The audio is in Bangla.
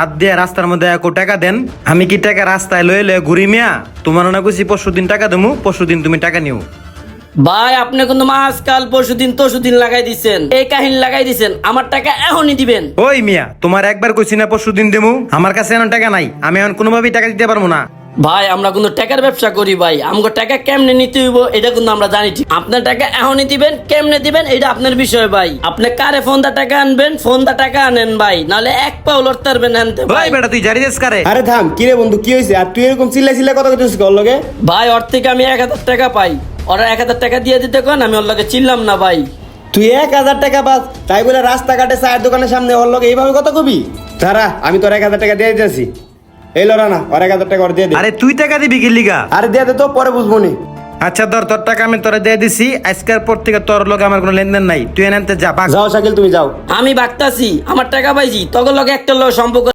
হাত দিয়ে রাস্তার মধ্যে এক টাকা দেন। আমি কি টাকা রাস্তায় লয়ে লয়ে ঘুরি মিয়া? তোমার না কইছি পরশুদিন টাকা দেবো, পরশুদিন তুমি টাকা নিও। ভাই আপনি কিন্তু আজকাল পরশুদিন তরশুদিন লাগাই দিচ্ছেন, এই কাহিনী লাগাই দিচ্ছেন। আমার টাকা এখনই দিবেন। ওই মিয়া, তোমার একবার কইছি না পরশুদিন দেবো? আমার কাছে এখন টাকা নাই, আমি এখন কোনোভাবেই টাকা দিতে পারবো না। ভাই আমরা কিন্তু টাকার ব্যবসা করি ভাই, আমাকে টাকা কেমনে নিতে হইব এটা কিন্তু আমরা জানি। ঠিক আপনার টাকা এখনই দিবেন, কেমনে দিবেন এটা আপনার বিষয় ভাই। আপনি কারে ফোন দা টাকা আনবেন, ফোন দা টাকা আনেন ভাই, নাহলে এক পাও লড়তে পারবেন আনতে ভাই ভাই। বেটা তুই জারি দেশ কারে? আরে থাম, কি রে বন্ধু, কি হয়েছে? আর তুই এরকম চিল্লা চিল্লা কথা কইতেছিস ওর লগে? ভাই ওর থেকে আমি 1000 টাকা পাই, ওরা 1000 টাকা দিয়ে দিতে কোন, আমি ওর লগে চিনলাম না ভাই। তুই 1000 টাকা পাস তাই বলে রাস্তাঘাটে চায়ের দোকানের সামনে ওর লগে এইভাবে কথা কবি? দাঁড়া, আমি তোর 1000 টাকা দিয়ে দিতেছি। এই লড়া না, ওর 1000 টাকা ওর দিয়ে দে। আরে তুই টাকা দিবি কি লিগা? আরে দিয়ে দে তো, পরে বুঝবো নি। আচ্ছা ধর, তোর টাকা আমি তোরে দিয়ে দিছি। আজকের পর থেকে তোর লগে আমার কোনো লেনদেন নাই, তুই এনতে যা। যাও শাকিল, তুমি যাও। আমি বাগতাছি, আমার টাকা পাইছি, তখন লগে একটা সম্পর্ক